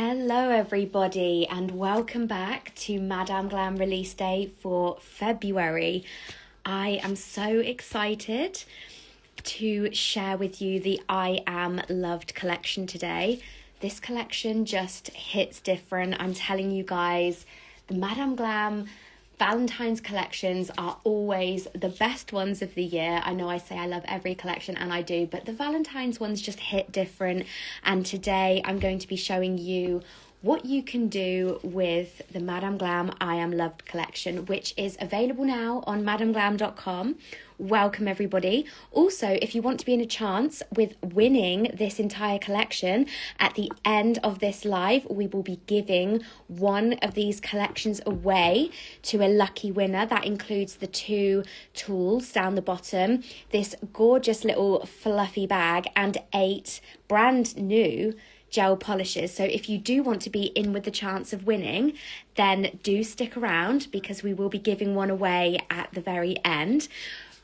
Hello everybody and welcome back to Madame Glam release day for February. I am so excited to share with you the I Am Loved collection today. This collection just hits different. I'm telling you guys, the Madame Glam Valentine's collections are always the best ones of the year. I know I say I love every collection and I do, but the Valentine's ones just hit different. And today I'm going to be showing you what you can do with the Madame Glam I Am Loved collection, which is available now on madameglam.com. Welcome everybody. Also, if you want to be in a chance with winning this entire collection, at the end of this live, we will be giving one of these collections away to a lucky winner. That includes the 2 tools down the bottom, this gorgeous little fluffy bag, and 8 brand new gel polishes. So if you do want to be in with the chance of winning, then do stick around because we will be giving one away at the very end.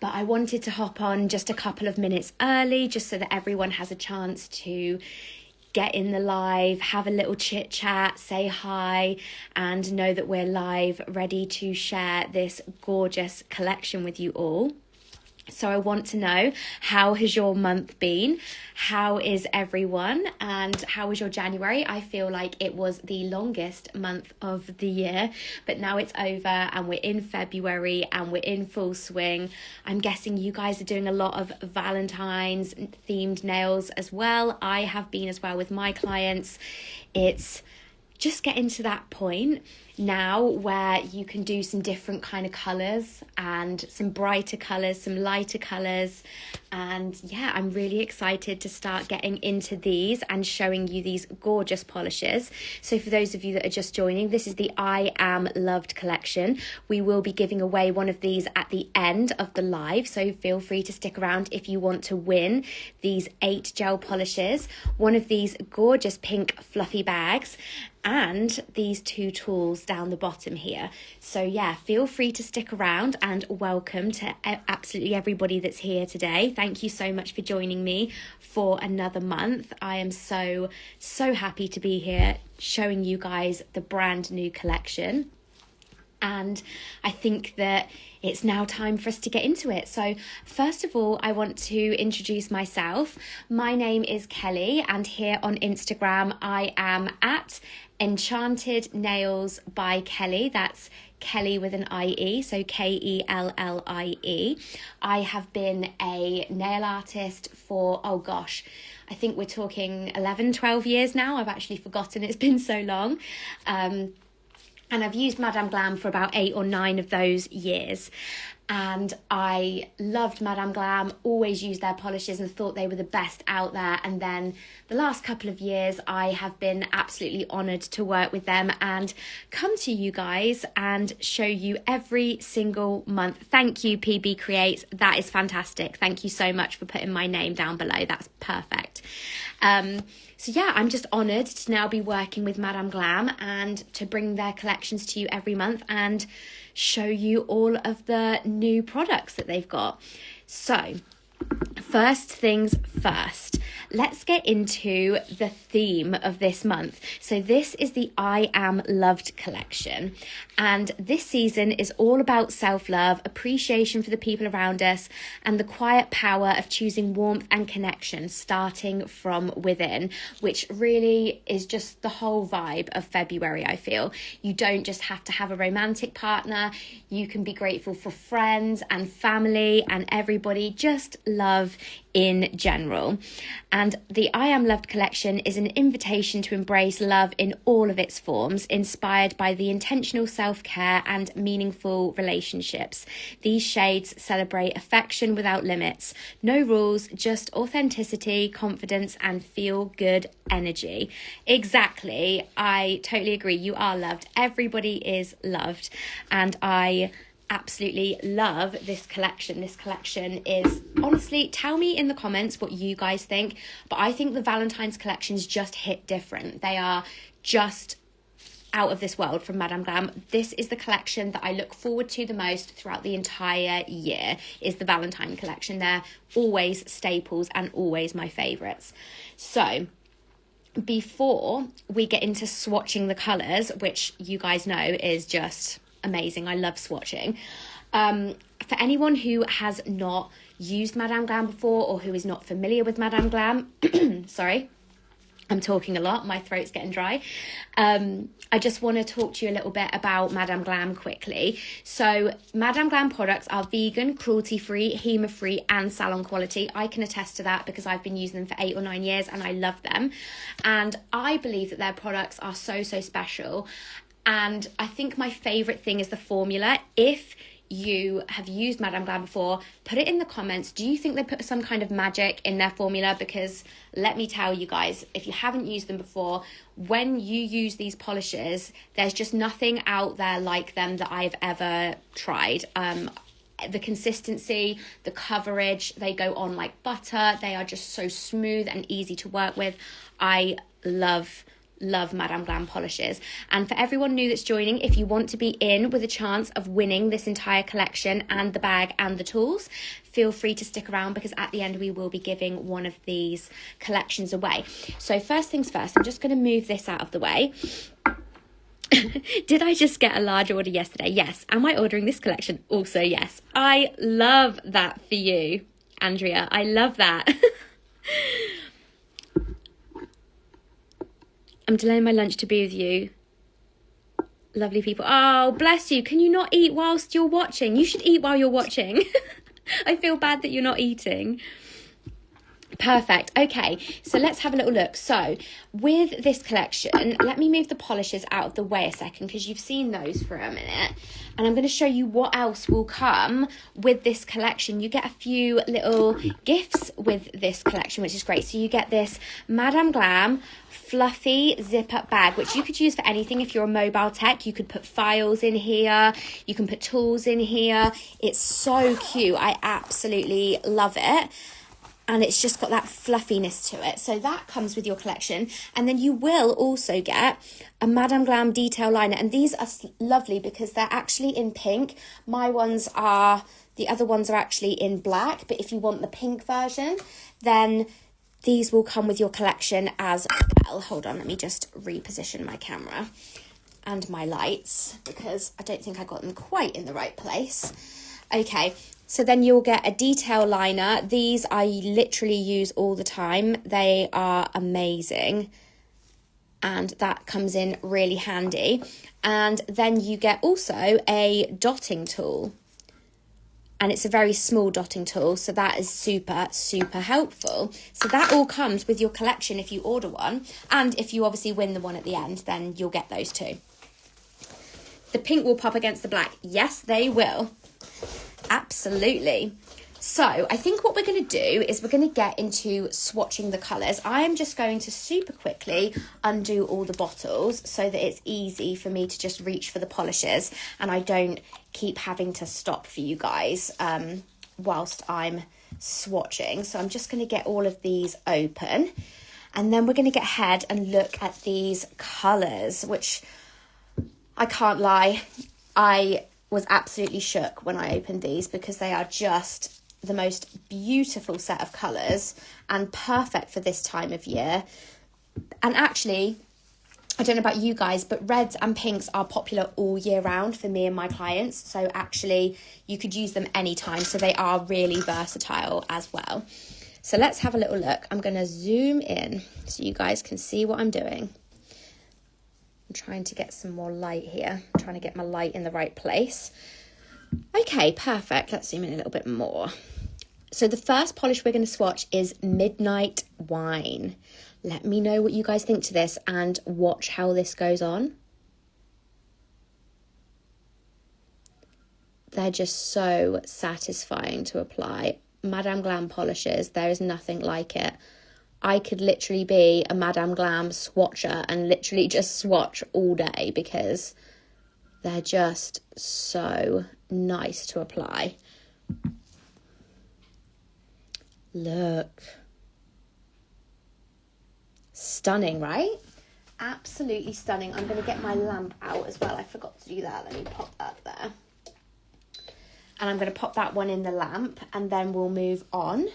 But I wanted to hop on just a couple of minutes early just so that everyone has a chance to get in the live, have a little chit chat, say hi, and know that we're live, ready to share this gorgeous collection with you all. So I want to know, how has your month been? How is everyone? And how was your January? I feel like it was the longest month of the year, but now it's over and we're in February and we're in full swing. I'm guessing you guys are doing a lot of Valentine's themed nails as well. I have been as well with my clients. It's just getting to that point now where you can do some different kind of colours and some brighter colours, some lighter colours. And yeah, I'm really excited to start getting into these and showing you these gorgeous polishes. So for those of you that are just joining, this is the I Am Loved collection. We will be giving away one of these at the end of the live, so feel free to stick around if you want to win these 8 gel polishes, one of these gorgeous pink fluffy bags, and these 2 tools down the bottom here. So yeah, feel free to stick around, and welcome to absolutely everybody that's here today. Thank you so much for joining me for another month. I am so happy to be here showing you guys the brand new collection. And I think that it's now time for us to get into it. So first of all, I want to introduce myself. My name is Kelly, and here on Instagram, I am at Enchanted Nails by Kelly. That's Kelly with an IE, so Kellie. I have been a nail artist for, I think we're talking 11, 12 years now. I've actually forgotten, it's been so long. And I've used Madame Glam for about 8 or 9 of those years. And I loved Madame Glam, always used their polishes and thought they were the best out there. And then the last couple of years, I have been absolutely honoured to work with them and come to you guys and show you every single month. Thank you, PB Creates. That is fantastic. Thank you so much for putting my name down below. That's perfect. So yeah, I'm just honoured to now be working with Madame Glam and to bring their collections to you every month and show you all of the new products that they've got. So first things first, let's get into the theme of this month. So this is the I Am Loved collection, and this season is all about self-love, appreciation for the people around us, and the quiet power of choosing warmth and connection starting from within, which really is just the whole vibe of February. I feel you don't just have to have a romantic partner, you can be grateful for friends and family and everybody, just love in general. And the I Am Loved collection is an invitation to embrace love in all of its forms, inspired by the intentional self-care and meaningful relationships. These shades celebrate affection without limits, no rules, just authenticity, confidence, and feel-good energy. Exactly. I totally agree. You are loved. Everybody is loved. And I absolutely love this collection. This collection is, honestly, tell me in the comments what you guys think, but I think the Valentine's collections just hit different. They are just out of this world from Madame Glam. This is the collection that I look forward to the most throughout the entire year, is the Valentine collection. They're always staples and always my favourites. So before we get into swatching the colours, which you guys know is just amazing, I love swatching, for anyone who has not used Madame Glam before or who is not familiar with Madame Glam, sorry, I'm talking a lot, my throat's getting dry. I just want to talk to you a little bit about Madame Glam quickly. So Madame Glam products are vegan, cruelty-free, HEMA-free and salon quality. I can attest to that because I've been using them for 8 or 9 years and I love them. And I believe that their products are so special. And I think my favourite thing is the formula. If you have used Madame Glam before, put it in the comments. Do you think they put some kind of magic in their formula? Because let me tell you guys, if you haven't used them before, when you use these polishes, there's just nothing out there like them that I've ever tried. The consistency, the coverage, they go on like butter. They are just so smooth and easy to work with. I love Madame Glam polishes. And for everyone new that's joining, if you want to be in with a chance of winning this entire collection and the bag and the tools, feel free to stick around because at the end we will be giving one of these collections away. So first things first, I'm just going to move this out of the way. Did I just get a large order yesterday? Yes. Am I ordering this collection? Also yes. I love that for you, Andrea. I love that. I'm delaying my lunch to be with you. Lovely people. Oh, bless you. Can you not eat whilst you're watching? You should eat while you're watching. I feel bad that you're not eating. Perfect. Okay, so let's have a little look. So with this collection, let me move the polishes out of the way a second because you've seen those for a minute. And I'm going to show you what else will come with this collection. You get a few little gifts with this collection, which is great. So you get this Madame Glam fluffy zip-up bag, which you could use for anything. If you're a mobile tech, you could put files in here. You can put tools in here. It's so cute. I absolutely love it. And it's just got that fluffiness to it. So that comes with your collection. And then you will also get a Madame Glam detail liner. And these are lovely because they're actually in pink. My ones are, the other ones are actually in black. But if you want the pink version, then these will come with your collection as well. Hold on, let me just reposition my camera and my lights because I don't think I got them quite in the right place. Okay. So then you'll get a detail liner. These I literally use all the time. They are amazing. And that comes in really handy. And then you get also a dotting tool. And it's a very small dotting tool. So that is super helpful. So that all comes with your collection if you order one. And if you obviously win the one at the end, then you'll get those too. The pink will pop against the black. Yes, they will. Absolutely. So I think what we're going to do is we're going to get into swatching the colours. I am just going to super quickly undo all the bottles so that it's easy for me to just reach for the polishes and I don't keep having to stop for you guys whilst I'm swatching. So I'm just going to get all of these open and then we're going to get ahead and look at these colours, which I can't lie, I was absolutely shook when I opened these because they are just the most beautiful set of colours and perfect for this time of year. And actually, I don't know about you guys, but reds and pinks are popular all year round for me and my clients. So actually, you could use them anytime. So they are really versatile as well. So let's have a little look. I'm going to zoom in so you guys can see what I'm doing. I'm trying to get some more light here. I'm trying to get my light in the right place. Okay, perfect. Let's zoom in a little bit more. So the first polish we're going to swatch is Midnight Wine. Let me know what you guys think to this and watch how this goes on. They're just so satisfying to apply. Madame Glam polishes, there is nothing like it. I could literally be a Madame Glam swatcher and literally just swatch all day because they're just so nice to apply. Look. Stunning, right? Absolutely stunning. I'm going to get my lamp out as well. I forgot to do that. Let me pop that there. And I'm going to pop that one in the lamp and then we'll move on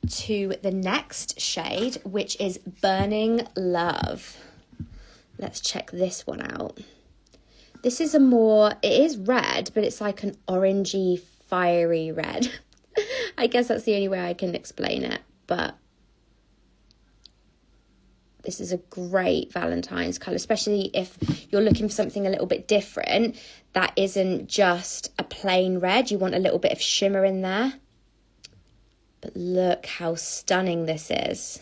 to the next shade, which is Burning Love. Let's check this one out. This is it is red, but it's like an orangey, fiery red. I guess that's the only way I can explain it, but this is a great Valentine's colour, especially if you're looking for something a little bit different that isn't just a plain red. You want a little bit of shimmer in there. But look how stunning this is.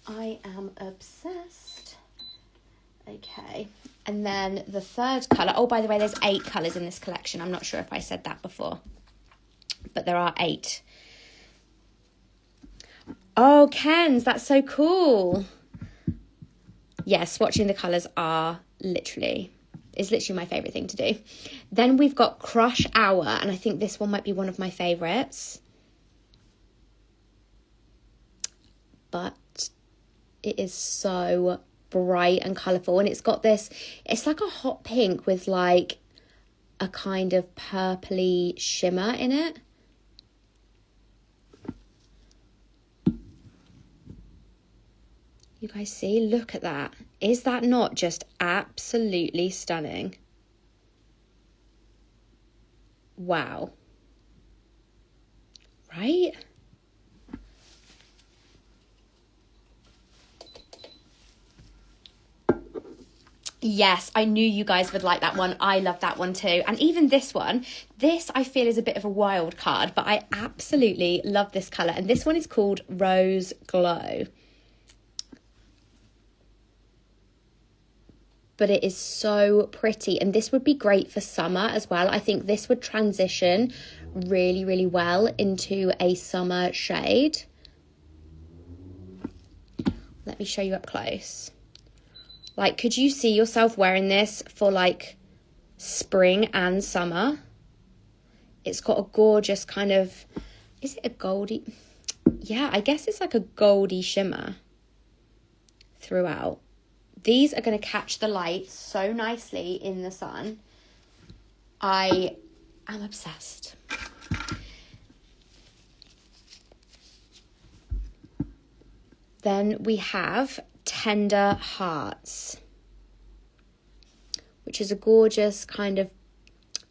I am obsessed. Okay, and then the third colour. Oh, by the way, there's 8 colours in this collection. I'm not sure if I said that before, but there are 8. Oh, Ken's, that's so cool. Yeah, swatching the colours is literally my favourite thing to do. Then we've got Crush Hour, and I think this one might be one of my favourites. But it is so bright and colourful, and it's got this, it's like a hot pink with like a kind of purpley shimmer in it. You guys see? Look at that. Is that not just absolutely stunning? Wow. Right? Yes, I knew you guys would like that one. I love that one too. And even this one, this I feel is a bit of a wild card, but I absolutely love this colour. And this one is called Rose Glow. But it is so pretty, and this would be great for summer as well. I think this would transition really, really well into a summer shade. Let me show you up close. Like, could you see yourself wearing this for like spring and summer? It's got a gorgeous kind of, is it a goldy? Yeah, I guess it's like a goldy shimmer throughout. These are going to catch the light so nicely in the sun. I am obsessed. Then we have Tender Hearts, which is a gorgeous kind of,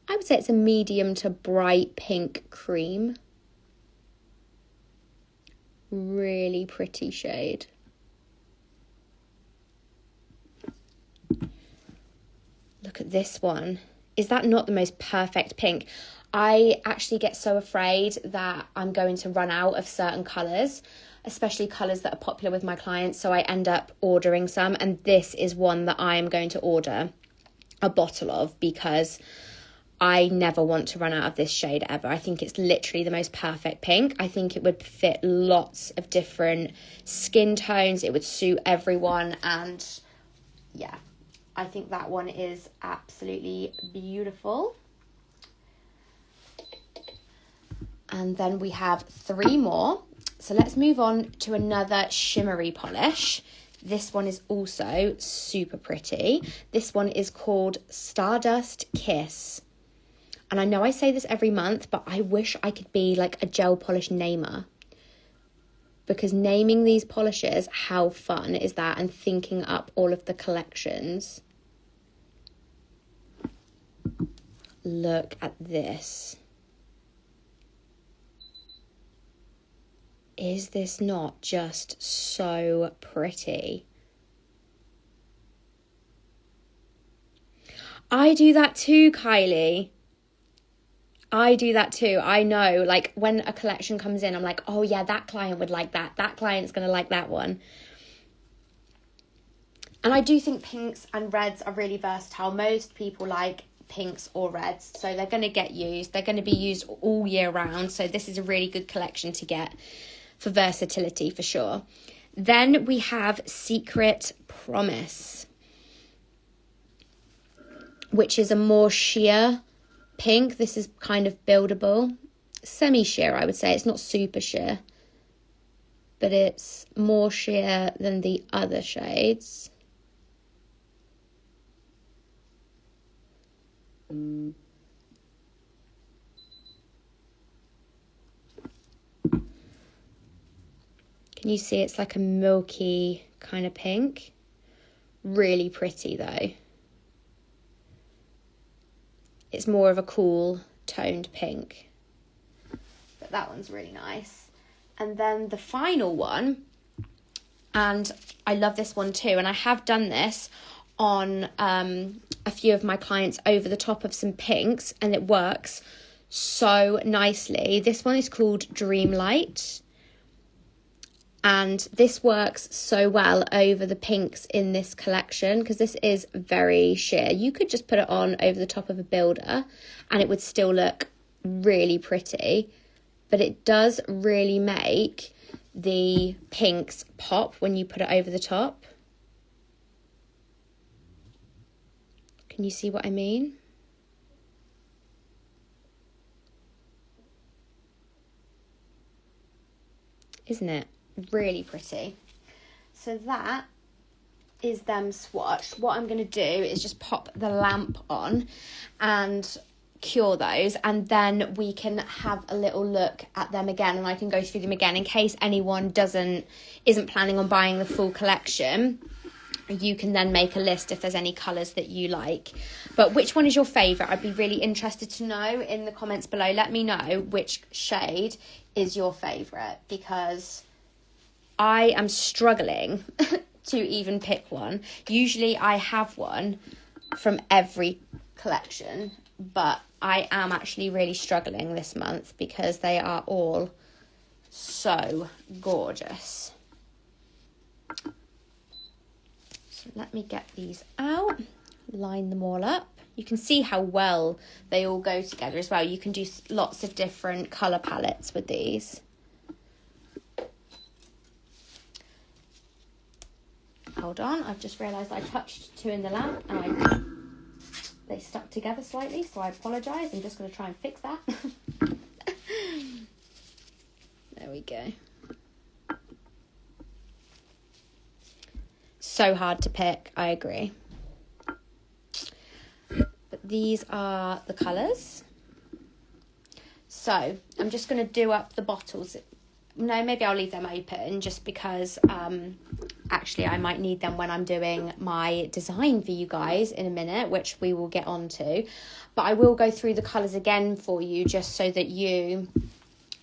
I would say it's a medium to bright pink cream. Really pretty shade. Look at this one. Is that not the most perfect pink? I actually get so afraid that I'm going to run out of certain colours, especially colours that are popular with my clients, so I end up ordering some, and this is one that I am going to order a bottle of because I never want to run out of this shade ever. I think it's literally the most perfect pink. I think it would fit lots of different skin tones. It would suit everyone, and yeah. I think that one is absolutely beautiful. And then we have 3 more. So let's move on to another shimmery polish. This one is also super pretty. This one is called Stardust Kiss. And I know I say this every month, but I wish I could be like a gel polish namer. Because naming these polishes, how fun is that? And thinking up all of the collections. Look at this. Is this not just so pretty? I do that too, Kylie. I do that too. I know, like when a collection comes in, I'm like, oh yeah, that client would like that. That client's going to like that one. And I do think pinks and reds are really versatile. Most people like pinks or reds, so they're going to get used. They're going to be used all year round. So this is a really good collection to get for versatility for sure. Then we have Secret Promise, which is a more sheer pink. This is kind of buildable, semi-sheer, I would say. It's not super sheer, but it's more sheer than the other shades. Can you see it's like a milky kind of pink? Really pretty though. It's more of a cool toned pink. But that one's really nice. And then the final one, and I love this one too, and I have done this on a few of my clients over the top of some pinks, and it works so nicely. This one is called Dreamlight, and this works so well over the pinks in this collection because this is very sheer. You could just put it on over the top of a builder and it would still look really pretty, but it does really make the pinks pop when you put it over the top. Can you see what I mean? Isn't it really pretty? So that is them swatched. What I'm going to do is just pop the lamp on and cure those, and then we can have a little look at them again, and I can go through them again in case anyone isn't planning on buying the full collection. You can then make a list if there's any colours that you like. But which one is your favourite? I'd be really interested to know in the comments below. Let me know which shade is your favourite, because I am struggling to even pick one. Usually I have one from every collection, but I am actually really struggling this month because they are all so gorgeous. Let me get these out, line them all up. You can see how well they all go together as well. You can do lots of different colour palettes with these. Hold on, I've just realised I touched two in the lamp and they stuck together slightly, so I apologise. I'm just going to try and fix that. There we go. So hard to pick, I agree. But these are the colours. So I'm just going to do up the bottles. No, maybe I'll leave them open just because actually I might need them when I'm doing my design for you guys in a minute, which we will get on to. But I will go through the colours again for you just so that you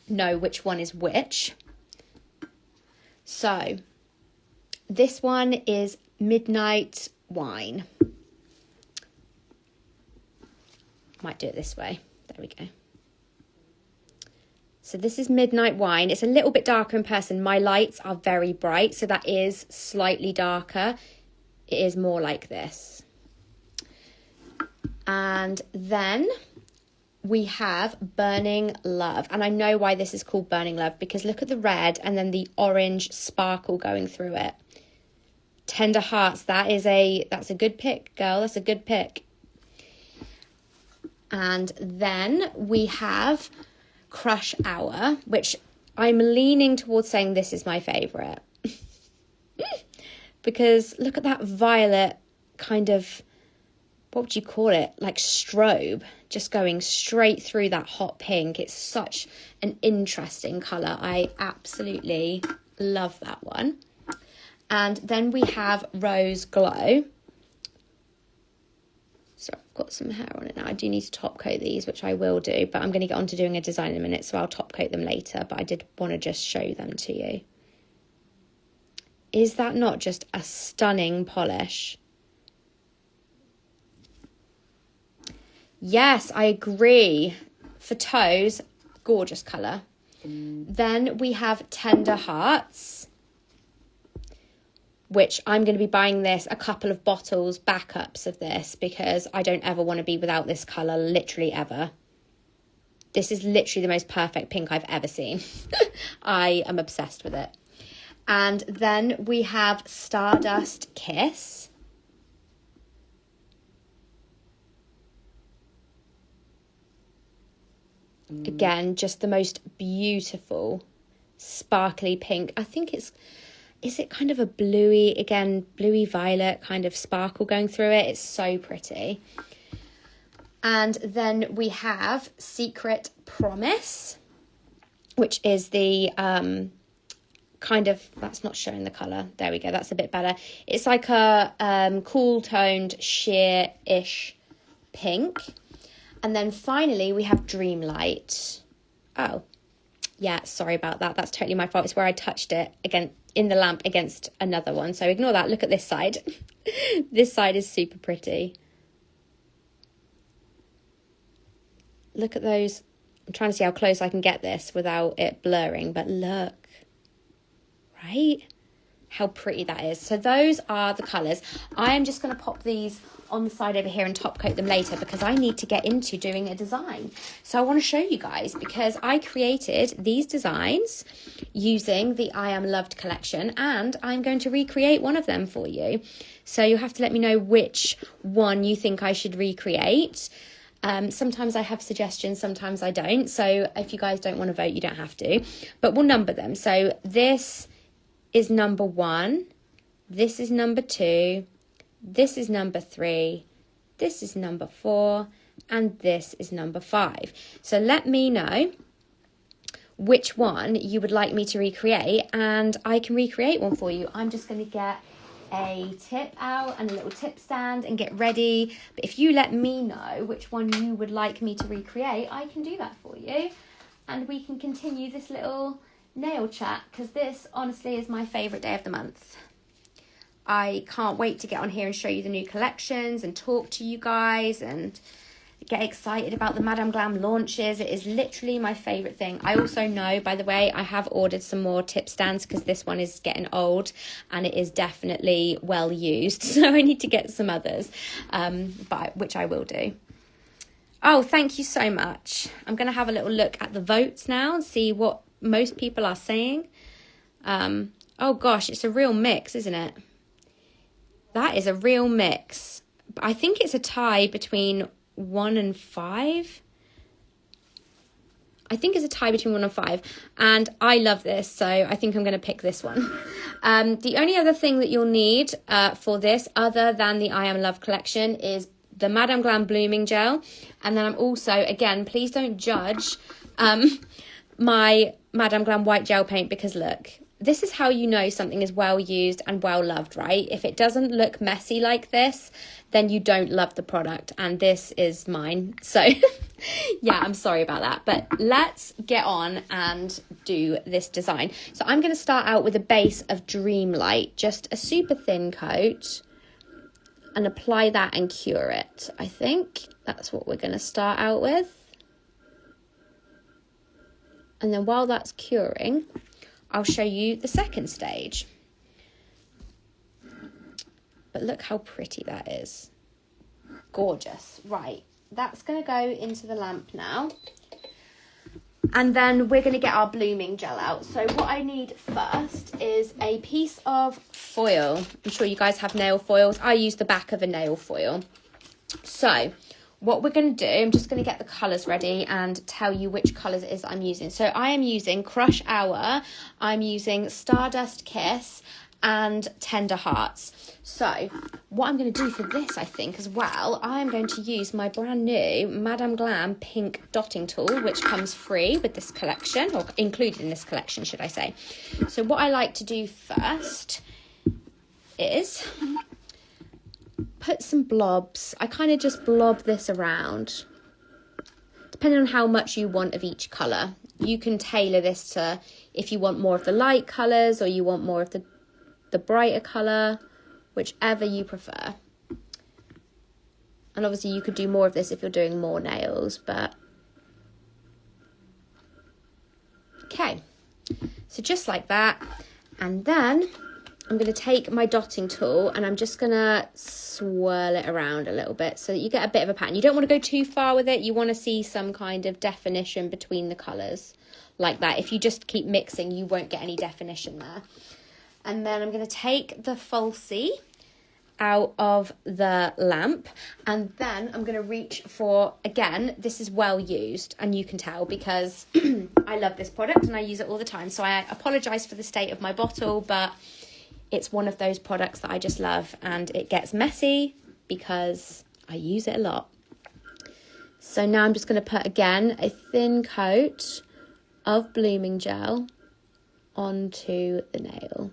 know which one is which. So this one is Midnight Wine. Might do it this way. There we go. So this is Midnight Wine. It's a little bit darker in person. My lights are very bright, so that is slightly darker. It is more like this. And then we have Burning Love. And I know why this is called Burning Love, because look at the red and then the orange sparkle going through it. Tender Hearts, that's a good pick, girl. That's a good pick. And then we have Crush Hour, which I'm leaning towards saying this is my favourite. Because look at that violet kind of, what would you call it? Like strobe, just going straight through that hot pink. It's such an interesting colour. I absolutely love that one. And then we have Rose Glow. So I've got some hair on it now. I do need to top coat these, which I will do, but I'm going to get on to doing a design in a minute, so I'll top coat them later. But I did want to just show them to you. Is that not just a stunning polish? Yes, I agree. For toes, gorgeous colour. Then we have Tender Hearts, which I'm going to be buying this, a couple of bottles, backups of this, because I don't ever want to be without this colour, literally ever. This is literally the most perfect pink I've ever seen. I am obsessed with it. And then we have Stardust Kiss. Again, just the most beautiful, sparkly pink. I think is it kind of a bluey, again, bluey violet kind of sparkle going through it. It's so pretty. And then we have Secret Promise, which is the kind of, that's not showing the colour. There we go, that's a bit better. It's like a cool toned sheer-ish pink. And then finally we have Dreamlight. Oh, yeah, sorry about that. That's totally my fault. It's where I touched it again in the lamp against another one. So ignore that. Look at this side. This side is super pretty. Look at those. I'm trying to see how close I can get this without it blurring, but look, right? How pretty that is. So those are the colours. I am just going to pop these on the side over here and top coat them later because I need to get into doing a design. So I want to show you guys because I created these designs using the I Am Loved collection and I'm going to recreate one of them for you. So you'll have to let me know which one you think I should recreate. Sometimes I have suggestions, sometimes I don't. So if you guys don't want to vote, you don't have to. But we'll number them. So this is number 1. This is number 2. This is number 3. This is number 4. And this is number 5. So let me know which one you would like me to recreate. And I can recreate one for you. I'm just going to get a tip out and a little tip stand and get ready. But if you let me know which one you would like me to recreate, I can do that for you and we can continue this little nail chat because this honestly is my favorite day of the month. I can't wait to get on here and show you the new collections and talk to you guys and get excited about the Madame Glam launches. It is literally my favourite thing. I also know, by the way, I have ordered some more tip stands because this one is getting old and it is definitely well used. So I need to get some others, which I will do. Oh, thank you so much. I'm going to have a little look at the votes now and see what most people are saying. Oh gosh, it's a real mix, isn't it? That is a real mix. I think it's a tie between 1 and 5. I think it's a tie between 1 and 5 and I love this, so I think I'm going to pick this one. The only other thing that you'll need for this other than the I Am Love collection is the Madame Glam blooming gel, and then I'm also, again, please don't judge my Madame Glam white gel paint because look, this is how you know something is well used and well loved, right? If it doesn't look messy like this, then you don't love the product, and this is mine. So yeah, I'm sorry about that, but let's get on and do this design. So I'm going to start out with a base of Dreamlight, just a super thin coat, and apply that and cure it. I think that's what we're going to start out with. And then while that's curing, I'll show you the second stage. But look how pretty that is. Gorgeous. Right, that's going to go into the lamp now. And then we're going to get our blooming gel out. So what I need first is a piece of foil. I'm sure you guys have nail foils. I use the back of a nail foil. So what we're going to do, I'm just going to get the colours ready and tell you which colours it is I'm using. So I am using Crush Hour, I'm using Stardust Kiss and Tender Hearts. So what I'm going to do for this, I think, as well, I'm going to use my brand new Madame Glam pink dotting tool, which comes free with this collection, or included in this collection, should I say. So what I like to do first is put some blobs. I kind of just blob this around, depending on how much you want of each colour. You can tailor this to if you want more of the light colours or you want more of the brighter colour, whichever you prefer. And obviously you could do more of this if you're doing more nails, but okay. So just like that. And then I'm going to take my dotting tool and I'm just going to swirl it around a little bit so that you get a bit of a pattern. You don't want to go too far with it. You want to see some kind of definition between the colours like that. If you just keep mixing, you won't get any definition there. And then I'm going to take the falsie out of the lamp, and then I'm going to reach for, again, this is well used, and you can tell because I love this product and I use it all the time. So I apologise for the state of my bottle, but it's one of those products that I just love, and it gets messy because I use it a lot. So now I'm just going to put, again, a thin coat of blooming gel onto the nail.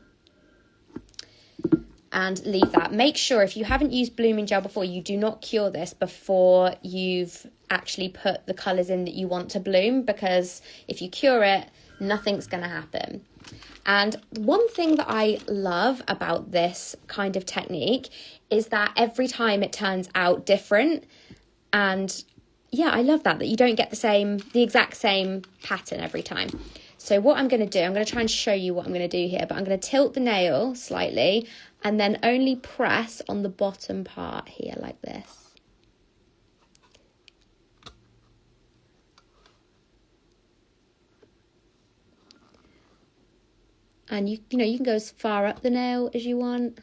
And leave that. Make sure if you haven't used blooming gel before, you do not cure this before you've actually put the colours in that you want to bloom, because if you cure it, nothing's going to happen. And one thing that I love about this kind of technique is that every time it turns out different. And yeah, I love that you don't get the exact same pattern every time. So what I'm going to do, I'm going to try and show you what I'm going to do here, but I'm going to tilt the nail slightly and then only press on the bottom part here like this. And you know, you can go as far up the nail as you want.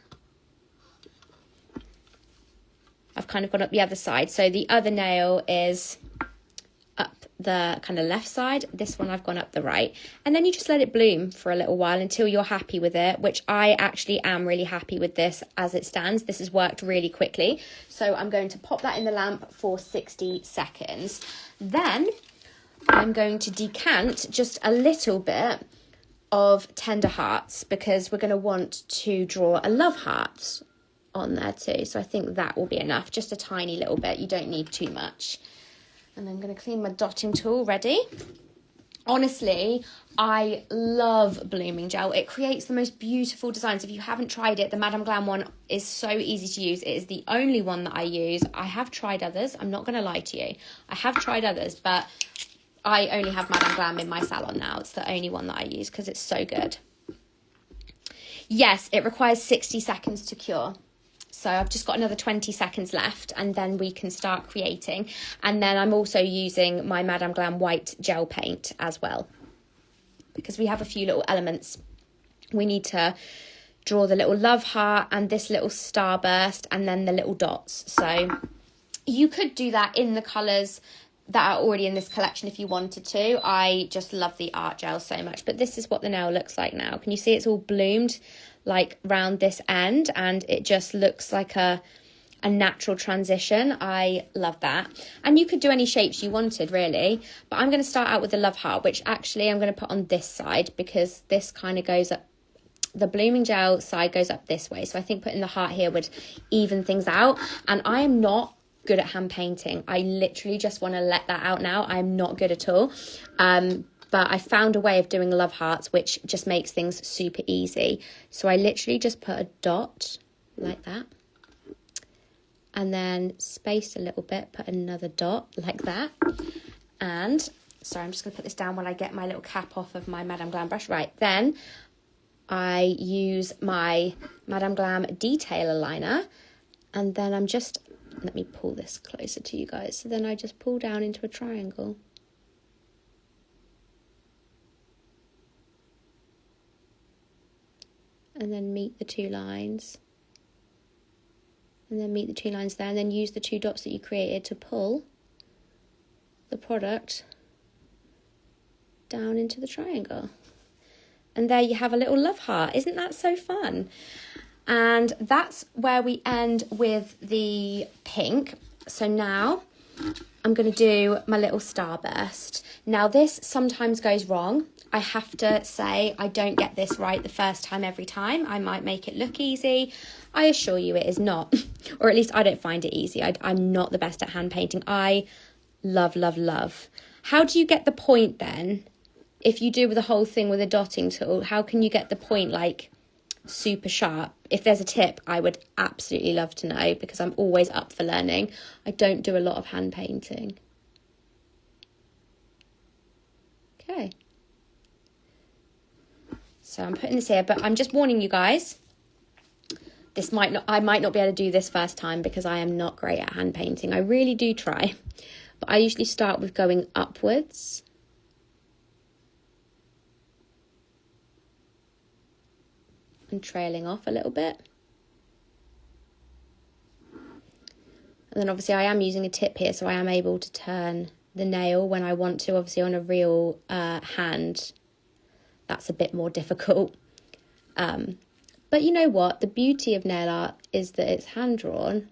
I've kind of gone up the other side. So the other nail is up the kind of left side. This one I've gone up the right. And then you just let it bloom for a little while until you're happy with it, which I actually am really happy with this as it stands. This has worked really quickly. So I'm going to pop that in the lamp for 60 seconds. Then I'm going to decant just a little bit of tender hearts, because we're going to want to draw a love heart on there too. So I think that will be enough, just a tiny little bit. You don't need too much. And I'm going to clean my dotting tool. Ready? Honestly, I love blooming gel. It creates the most beautiful designs. If you haven't tried it, the Madame Glam one is so easy to use. It is the only one that I use. I have tried others. I'm not going to lie to you. I have tried others, but I only have Madame Glam in my salon now. It's the only one that I use because it's so good. Yes, it requires 60 seconds to cure. So I've just got another 20 seconds left and then we can start creating. And then I'm also using my Madame Glam white gel paint as well, because we have a few little elements. We need to draw the little love heart and this little starburst and then the little dots. So you could do that in the colours that are already in this collection if you wanted to. I just love the art gel so much. But this is what the nail looks like now. Can you see it's all bloomed like round this end, and it just looks like a natural transition. I love that. And you could do any shapes you wanted really, but I'm going to start out with the love heart, which actually I'm going to put on this side because this kind of goes up, the blooming gel side goes up this way. So I think putting the heart here would even things out. And I am not good at hand painting. I literally just want to let that out now. I'm not good at all. But I found a way of doing love hearts, which just makes things super easy. So I literally just put a dot like that. And then spaced a little bit, put another dot like that. And, sorry, I'm just going to put this down while I get my little cap off of my Madame Glam brush. Right, then I use my Madame Glam detail aligner. And then I'm just, let me pull this closer to you guys. So then I just pull down into a triangle. And then meet the two lines. And then meet the two lines there. And then use the two dots that you created to pull the product down into the triangle. And there you have a little love heart. Isn't that so fun? And that's where we end with the pink. So now I'm going to do my little starburst. Now this sometimes goes wrong. I have to say I don't get this right the first time every time. I might make it look easy. I assure you it is not. Or at least I don't find it easy. I'm not the best at hand painting. I love, love, love. How do you get the point then? If you do the whole thing with a dotting tool, how can you get the point like super sharp? If there's a tip, I would absolutely love to know, because I'm always up for learning. I don't do a lot of hand painting. Okay. So I'm putting this here, but I'm just warning you guys, I might not be able to do this first time because I am not great at hand painting. I really do try, but I usually start with going upwards. And trailing off a little bit. And then obviously I am using a tip here, so I am able to turn the nail when I want to. Obviously on a real hand, that's a bit more difficult. But you know what? The beauty of nail art is that it's hand-drawn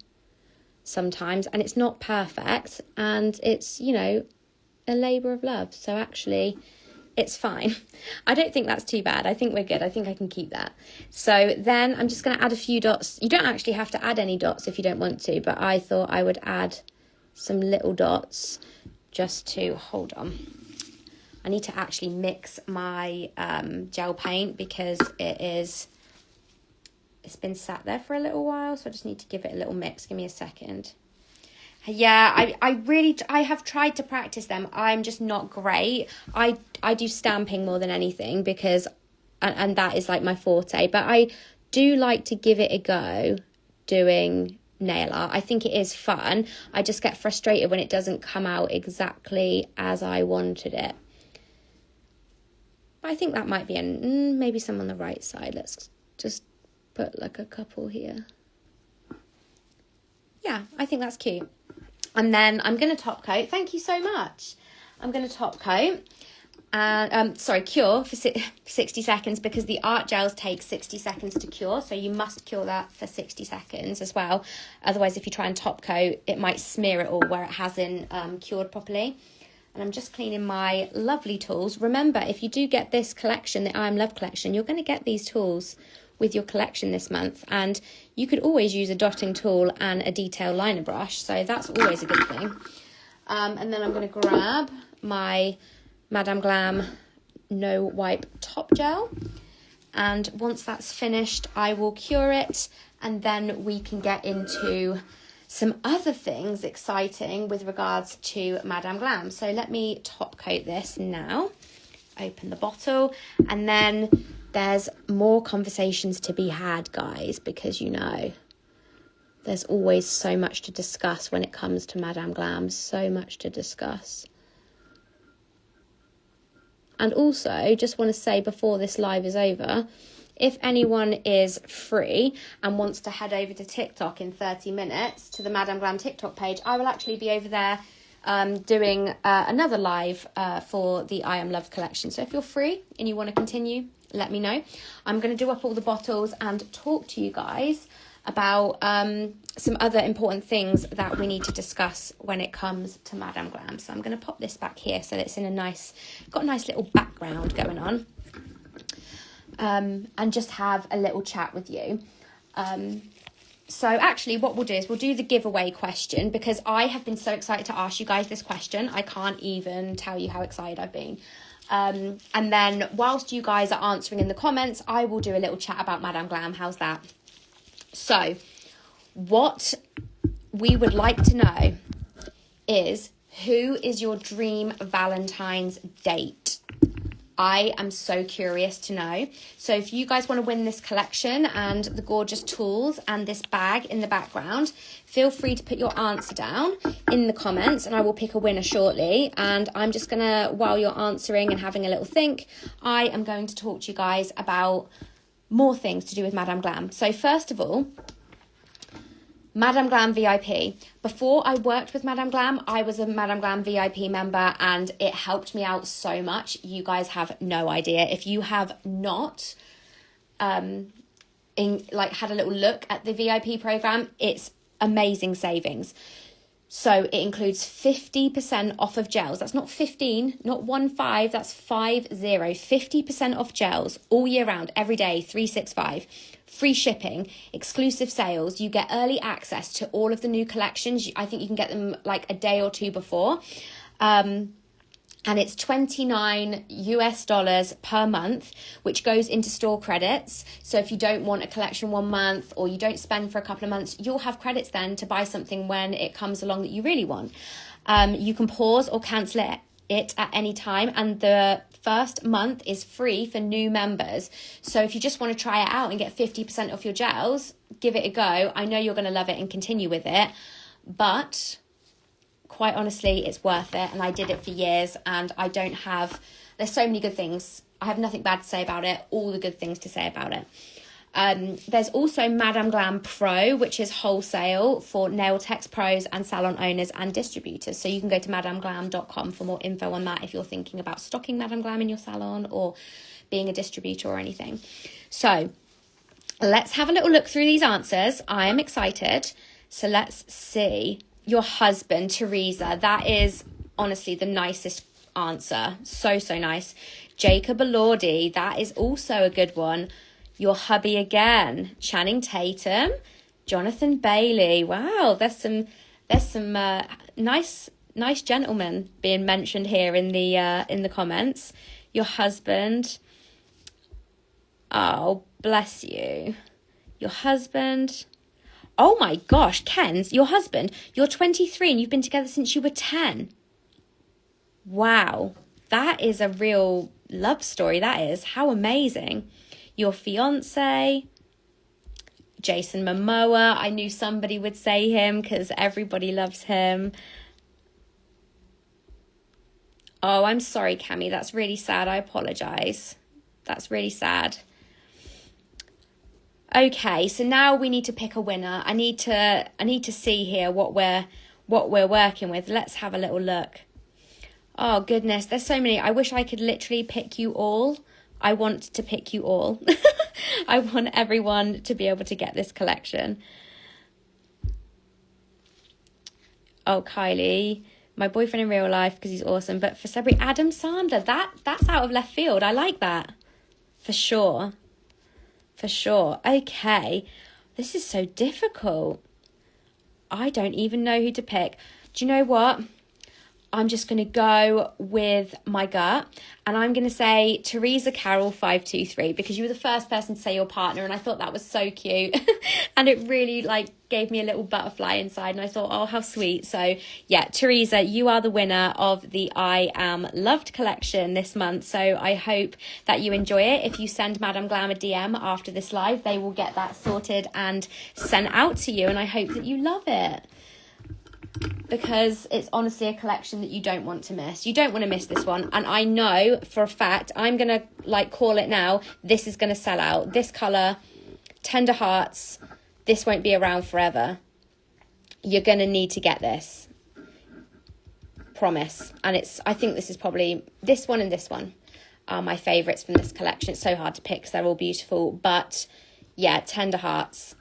sometimes, and it's not perfect, and it's, you know, a labour of love. So actually, it's fine. I don't think that's too bad. I think we're good. I think I can keep that. So then I'm just going to add a few dots. You don't actually have to add any dots if you don't want to, but I thought I would add some little dots just to, hold on. I need to actually mix my gel paint because it's been sat there for a little while, so I just need to give it a little mix. Give me a second. Yeah, I have tried to practice them. I'm just not great. I do stamping more than anything because, and that is like my forte, but I do like to give it a go doing nail art. I think it is fun. I just get frustrated when it doesn't come out exactly as I wanted it. But I think that might be maybe some on the right side. Let's just put like a couple here. Yeah, I think that's cute. And then I'm going to top coat. Thank you so much. I'm going to top coat and cure for 60 seconds because the art gels take 60 seconds to cure. So you must cure that for 60 seconds as well. Otherwise, if you try and top coat, it might smear it all where it hasn't cured properly. And I'm just cleaning my lovely tools. Remember, if you do get this collection, the I Am Love collection, you're going to get these tools with your collection this month, and you could always use a dotting tool and a detail liner brush, so that's always a good thing. And then I'm going to grab my Madame Glam No Wipe Top Gel, and once that's finished I will cure it, and then we can get into some other things exciting with regards to Madame Glam. So let me top coat this now, open the bottle, and then there's more conversations to be had, guys, because there's always so much to discuss when it comes to Madame Glam, so much to discuss. And also, just want to say before this live is over, if anyone is free and wants to head over to TikTok in 30 minutes to the Madame Glam TikTok page, I will actually be over there doing another live for the I Am Love collection. So if you're free and you want to continue, let me know. I'm going to do up all the bottles and talk to you guys about some other important things that we need to discuss when it comes to Madame Glam. So I'm going to pop this back here so that it's in got a nice little background going on, and just have a little chat with you. So actually what we'll do is we'll do the giveaway question, because I have been so excited to ask you guys this question. I can't even tell you how excited I've been. And then whilst you guys are answering in the comments, I will do a little chat about Madame Glam. How's that? So what we would like to know is, who is your dream Valentine's date? I am so curious to know. So if you guys want to win this collection and the gorgeous tools and this bag in the background, feel free to put your answer down in the comments and I will pick a winner shortly. And I'm just going to, while you're answering and having a little think, I am going to talk to you guys about more things to do with Madame Glam. So first of all, Madame Glam VIP. Before I worked with Madame Glam, I was a Madame Glam VIP member and it helped me out so much. You guys have no idea. If you have not had a little look at the VIP program, it's amazing savings. So it includes 50% off of gels. That's not 15, not 15, that's 50. 50% off gels all year round, every day, 365. Free shipping, exclusive sales. You get early access to all of the new collections. I think you can get them like a day or two before. And it's $29 per month, which goes into store credits. So if you don't want a collection 1 month or you don't spend for a couple of months, you'll have credits then to buy something when it comes along that you really want. You can pause or cancel it at any time, and the first month is free for new members. So if you just want to try it out and get 50% off your gels, give it a go. I know you're going to love it and continue with it, but quite honestly, it's worth it. And I did it for years, and there's so many good things. I have nothing bad to say about it, all the good things to say about it. There's also Madame Glam Pro, which is wholesale for nail techs, pros and salon owners and distributors. So you can go to madameglam.com for more info on that if you're thinking about stocking Madame Glam in your salon or being a distributor or anything. So let's have a little look through these answers. I am excited. So let's see. Your husband, Teresa, that is honestly the nicest answer. So nice. Jacob Elordi, that is also a good one. Your hubby again. Channing Tatum, Jonathan Bailey. Wow, there's some nice gentlemen being mentioned here in the comments. Your husband. Oh, bless you. Your husband. Oh my gosh, Ken's your husband. You're 23 and you've been together since you were 10. Wow, that is a real love story. That is. How amazing. Your fiance, Jason Momoa. I knew somebody would say him because everybody loves him. Oh, I'm sorry, Cami. That's really sad. I apologize. That's really sad. Okay, so now we need to pick a winner. I need to see here what we're working with. Let's have a little look. Oh goodness, there's so many. I wish I could literally pick you all. I want to pick you all. I want everyone to be able to get this collection. Oh, Kylie, my boyfriend in real life because he's awesome. But for celebrity, Adam Sandler, that's out of left field. I like that. For sure. For sure. Okay. This is so difficult. I don't even know who to pick. Do you know what? I'm just going to go with my gut, and I'm going to say Teresa Carroll 523 because you were the first person to say your partner, and I thought that was so cute and it really gave me a little butterfly inside, and I thought, oh, how sweet. So yeah, Teresa, you are the winner of the I Am Loved collection this month, so I hope that you enjoy it. If you send Madame Glam a DM after this live, they will get that sorted and sent out to you, and I hope that you love it, because it's honestly a collection that you don't want to miss. You don't want to miss this one. And I know for a fact, I'm going to call it now, this is going to sell out. This colour, Tender Hearts, this won't be around forever. You're going to need to get this. Promise. And I think this is probably, this one and this one are my favourites from this collection. It's so hard to pick because they're all beautiful. But yeah, Tender Hearts,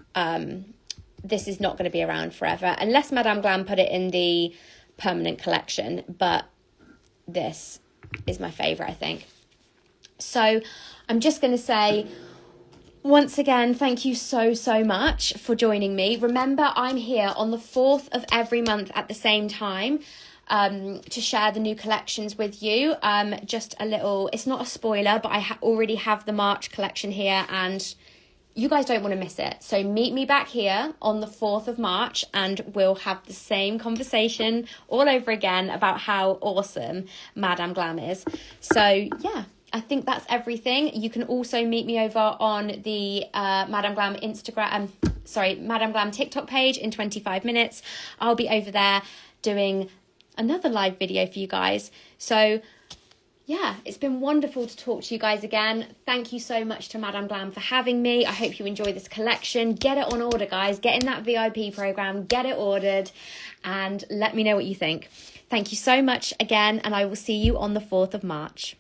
this is not going to be around forever unless Madame Glam put it in the permanent collection, but this is my favourite, I think. So I'm just going to say, once again, thank you so much for joining me. Remember, I'm here on the 4th of every month at the same time to share the new collections with you. Just a little, it's not a spoiler, but I already have the March collection here, and you guys don't want to miss it. So meet me back here on the 4th of March and we'll have the same conversation all over again about how awesome Madame Glam is. So yeah, I think that's everything. You can also meet me over on the Madame Glam Madame Glam TikTok page in 25 minutes. I'll be over there doing another live video for you guys. So yeah, it's been wonderful to talk to you guys again. Thank you so much to Madame Glam for having me. I hope you enjoy this collection. Get it on order, guys. Get in that VIP program. Get it ordered and let me know what you think. Thank you so much again, and I will see you on the 4th of March.